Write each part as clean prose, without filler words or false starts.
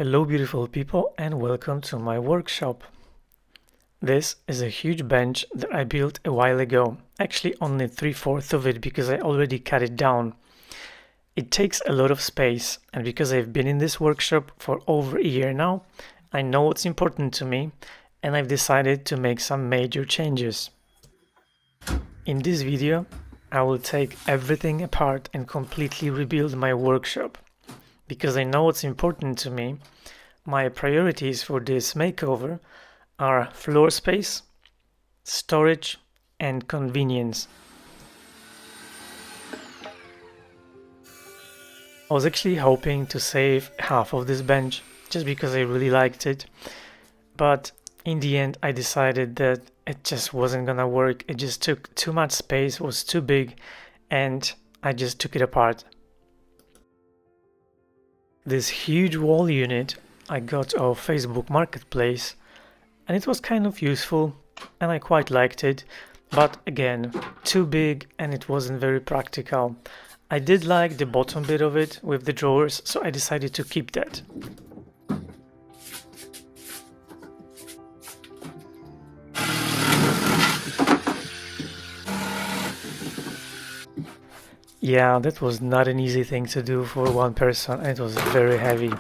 Hello beautiful people and welcome to my workshop. This is a huge bench that I built a while ago, actually only 3/4 of it because I already cut it down. It takes a lot of space, and because I've been in this workshop for over a year now, I know what's important to me and I've decided to make some major changes. In this video, I will take everything apart and completely rebuild my workshop. Because I know what's important to me, my priorities for this makeover are floor space, storage, and convenience. I was actually hoping to save half of this bench just because I really liked it, but in the end I decided that it just wasn't gonna work. It just took too much space, was too big, and I just took it apart. This huge wall unit I got off Facebook Marketplace, and it was kind of useful and I quite liked it, but again, too big and it wasn't very practical. I did like the bottom bit of it with the drawers, so I decided to keep that. Yeah, that was not an easy thing to do for one person, and it was very heavy.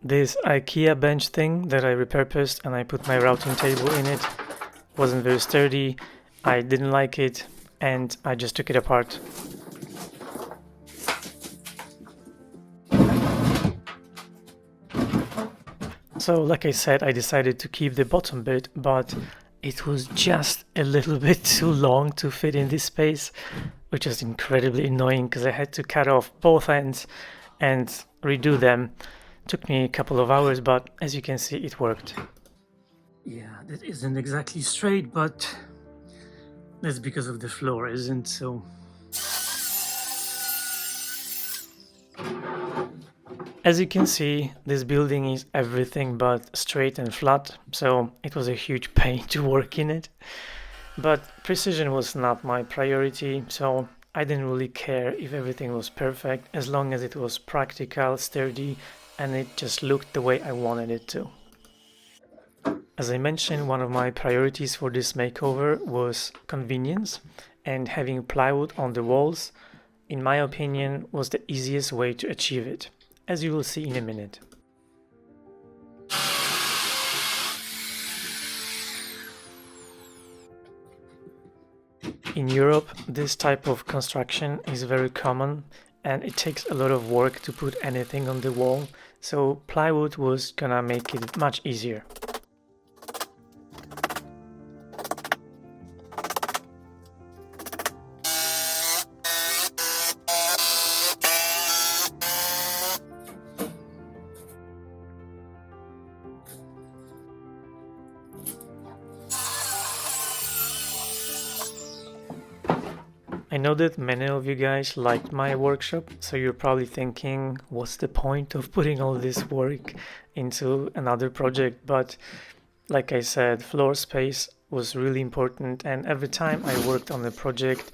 This IKEA bench thing that I repurposed and I put my routing table in it wasn't very sturdy, I didn't like it, and I just took it apart. So like I said, I decided to keep the bottom bit, but it was just a little bit too long to fit in this space, which is incredibly annoying because I had to cut off both ends and redo them. Took me a couple of hours, but as you can see, it worked. Yeah, that isn't exactly straight, but that's because of the floor, isn't so? As you can see, this building is everything but straight and flat, so it was a huge pain to work in it. But precision was not my priority, so I didn't really care if everything was perfect as long as it was practical, sturdy, and it just looked the way I wanted it to. As I mentioned, one of my priorities for this makeover was convenience, and having plywood on the walls, in my opinion, was the easiest way to achieve it, as you will see in a minute. In Europe, this type of construction is very common and it takes a lot of work to put anything on the wall, so plywood was gonna make it much easier. I know that many of you guys liked my workshop, so you're probably thinking, what's the point of putting all this work into another project? But like I said, floor space was really important, and every time I worked on a project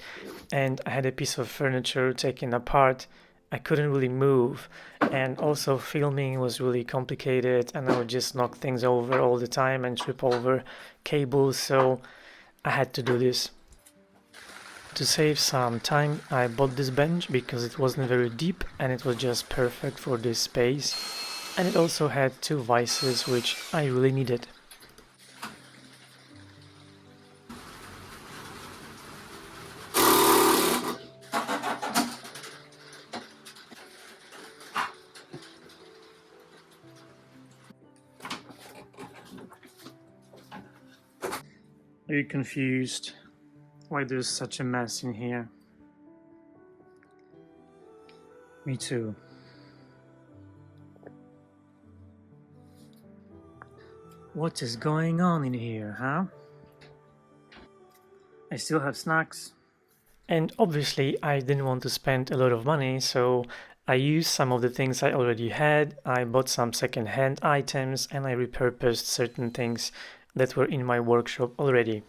and I had a piece of furniture taken apart, I couldn't really move, and also filming was really complicated and I would just knock things over all the time and trip over cables, so I had to do this. To save some time, I bought this bench because it wasn't very deep and it was just perfect for this space, and it also had two vices which I really needed. Are you confused why there's such a mess in here? Me too. What is going on in here, huh? I still have snacks. And obviously I didn't want to spend a lot of money, so I used some of the things I already had. I bought some second-hand items and I repurposed certain things that were in my workshop already.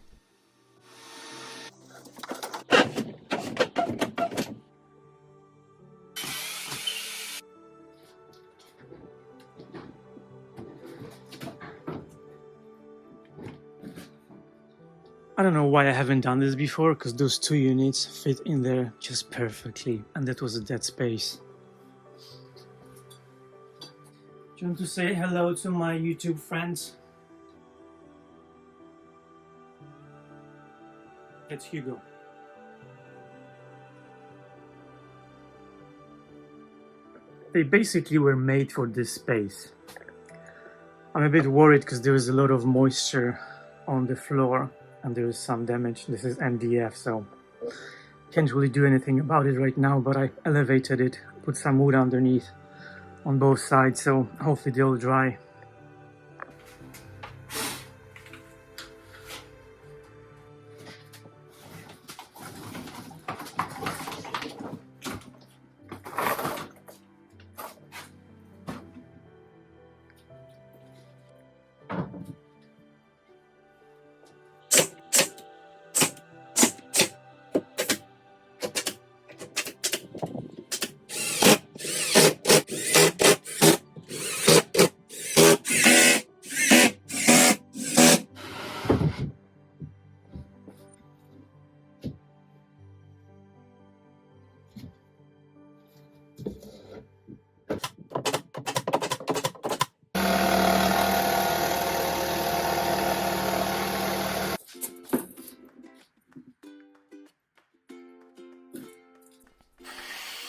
I don't know why I haven't done this before, because those two units fit in there just perfectly, and that was a dead space. Do you want to say hello to my YouTube friends? It's Hugo. They basically were made for this space. I'm a bit worried because there is a lot of moisture on the floor and there is some damage. This is MDF, so can't really do anything about it right now, but I elevated it, put some wood underneath on both sides, so hopefully they'll dry.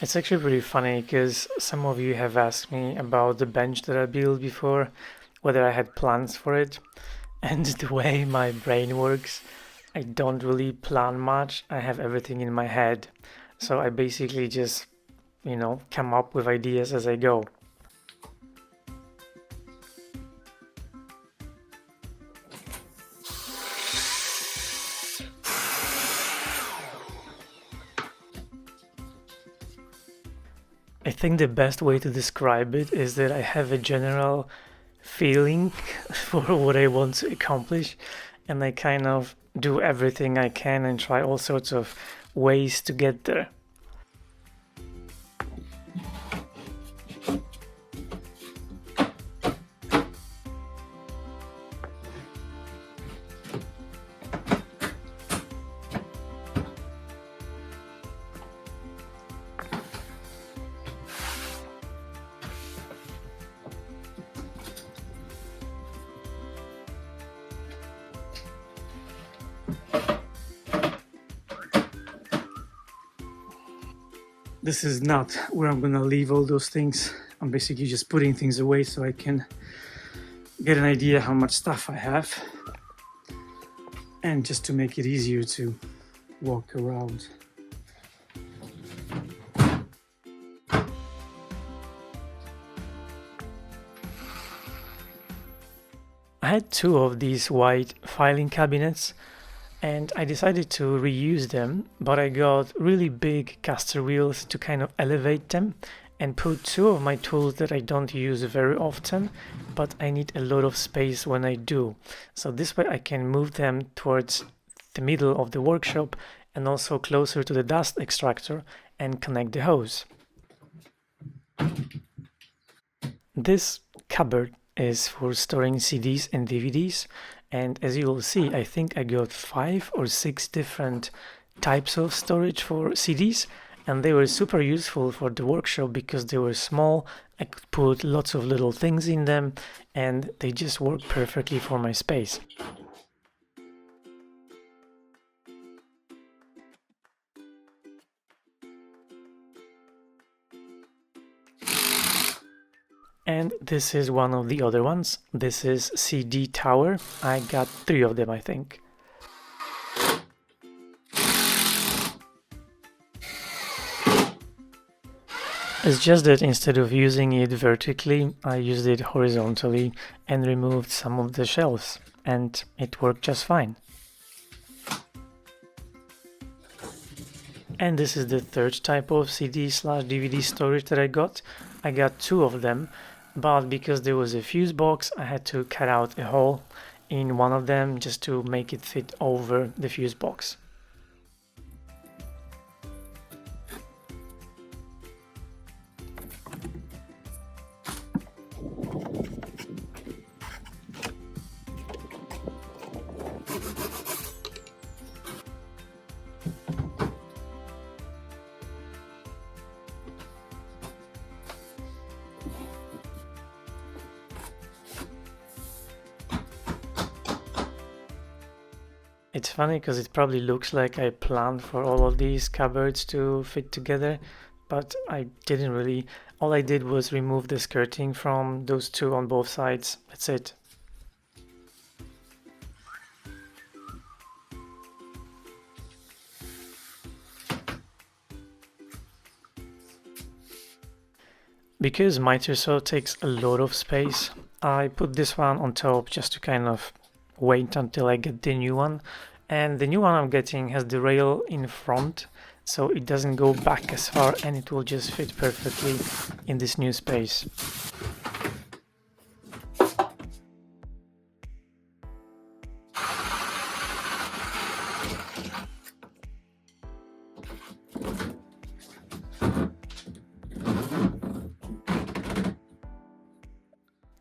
It's actually pretty funny because some of you have asked me about the bench that I built before, whether I had plans for it. And the way my brain works, I don't really plan much. I have everything in my head. So I basically just, come up with ideas as I go. I think the best way to describe it is that I have a general feeling for what I want to accomplish, and I kind of do everything I can and try all sorts of ways to get there. This is not where I'm gonna leave all those things. I'm basically just putting things away so I can get an idea how much stuff I have, and just to make it easier to walk around. I had two of these white filing cabinets and I decided to reuse them, but I got really big caster wheels to kind of elevate them and put two of my tools that I don't use very often, but I need a lot of space when I do. So this way I can move them towards the middle of the workshop and also closer to the dust extractor and connect the hose. This cupboard is for storing CDs and DVDs, and as you will see, I think I got 5 or 6 different types of storage for CDs, and they were super useful for the workshop because they were small. I could put lots of little things in them and they just work perfectly for my space. And this is one of the other ones. This is CD Tower. I got 3 of them, I think. It's just that instead of using it vertically, I used it horizontally and removed some of the shelves, and it worked just fine. And this is the third type of CD/DVD storage that I got. I got 2 of them, but because there was a fuse box, I had to cut out a hole in one of them just to make it fit over the fuse box. It's funny because it probably looks like I planned for all of these cupboards to fit together, but I didn't really. All I did was remove the skirting from those two on both sides. That's it. Because my torso takes a lot of space, I put this one on top just to kind of wait until I get the new one. And the new one I'm getting has the rail in front, so it doesn't go back as far and it will just fit perfectly in this new space.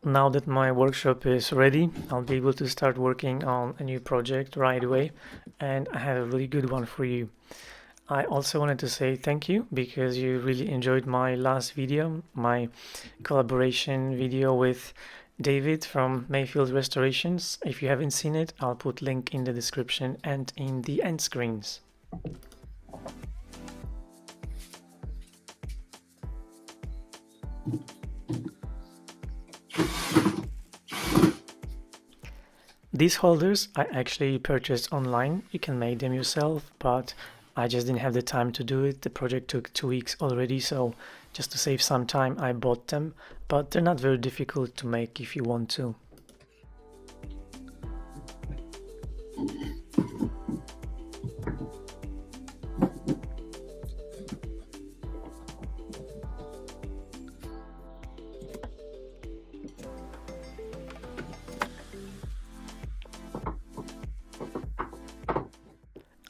Now that my workshop is ready, I'll be able to start working on a new project right away, and I have a really good one for you. I also wanted to say thank you because you really enjoyed my last video, my collaboration video with David from Mayfield Restorations. If you haven't seen it, I'll put link in the description and in the end screens. These holders I actually purchased online. You can make them yourself, but I just didn't have the time to do it. The project took 2 weeks already, so just to save some time I bought them, but they're not very difficult to make if you want to.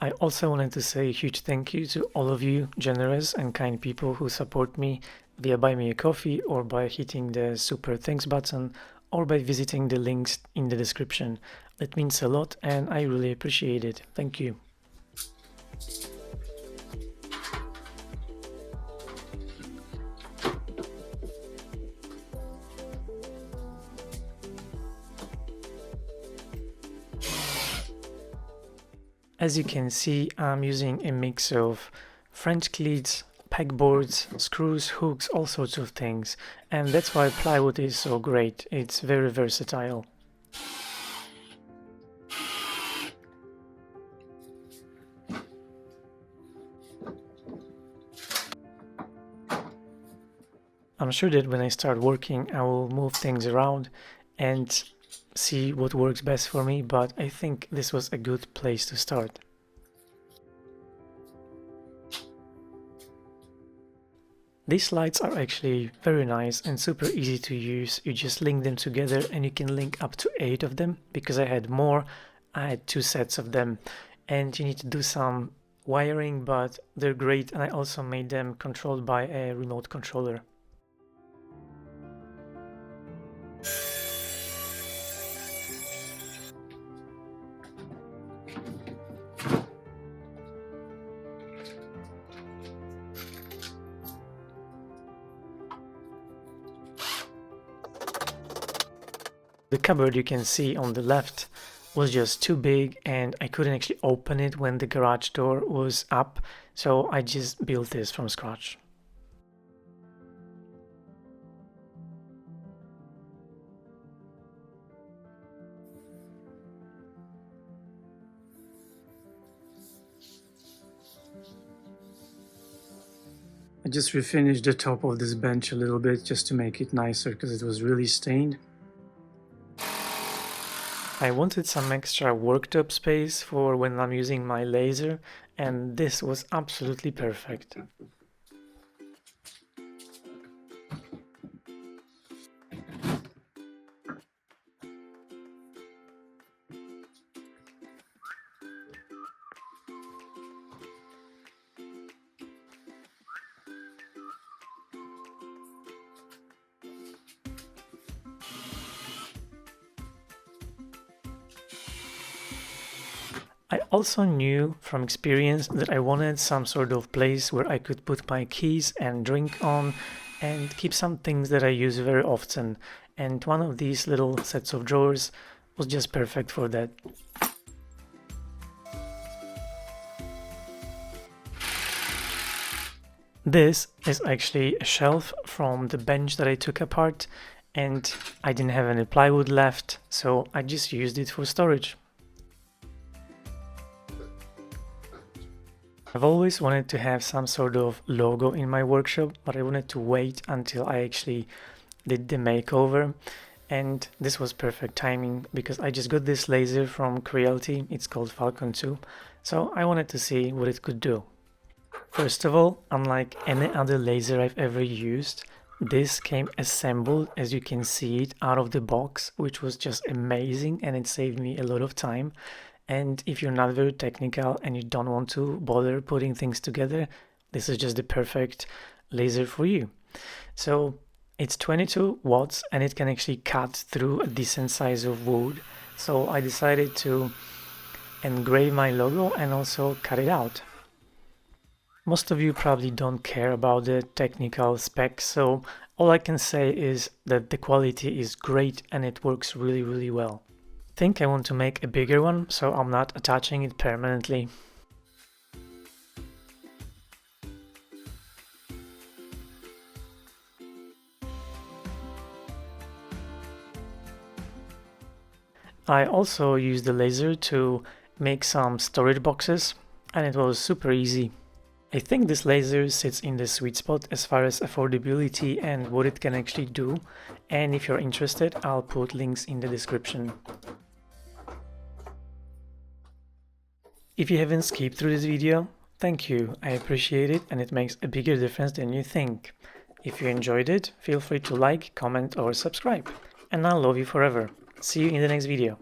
I also wanted to say a huge thank you to all of you generous and kind people who support me via Buy Me a Coffee or by hitting the super thanks button or by visiting the links in the description. That means a lot and I really appreciate it. Thank you. As you can see, I'm using a mix of French cleats, pegboards, screws, hooks, all sorts of things, and that's why plywood is so great. It's very versatile. I'm sure that when I start working, I will move things around and see what works best for me, but I think this was a good place to start. These lights are actually very nice and super easy to use. You just link them together and you can link up to 8 of them. Because I had more, I had 2 sets of them, and you need to do some wiring, but they're great, and I also made them controlled by a remote controller. The cupboard you can see on the left was just too big and I couldn't actually open it when the garage door was up, so I just built this from scratch. I just refinished the top of this bench a little bit just to make it nicer because it was really stained. I wanted some extra worktop space for when I'm using my laser, and this was absolutely perfect. I also knew from experience that I wanted some sort of place where I could put my keys and drink on and keep some things that I use very often, and one of these little sets of drawers was just perfect for that. This is actually a shelf from the bench that I took apart, and I didn't have any plywood left, so I just used it for storage. I've always wanted to have some sort of logo in my workshop, but I wanted to wait until I actually did the makeover, and this was perfect timing because I just got this laser from Creality. It's called Falcon2, so I wanted to see what it could do. First of all, unlike any other laser I've ever used, this came assembled, as you can see it, out of the box, which was just amazing, and it saved me a lot of time. And if you're not very technical and you don't want to bother putting things together, this is just the perfect laser for you. So it's 22 watts and it can actually cut through a decent size of wood. So I decided to engrave my logo and also cut it out. Most of you probably don't care about the technical specs, so all I can say is that the quality is great and it works really well. I think I want to make a bigger one, so I'm not attaching it permanently. I also used the laser to make some storage boxes, and it was super easy. I think this laser sits in the sweet spot as far as affordability and what it can actually do, and if you're interested, I'll put links in the description. If you haven't skipped through this video, thank you, I appreciate it and it makes a bigger difference than you think. If you enjoyed it, feel free to like, comment or subscribe, and I'll love you forever. See you in the next video.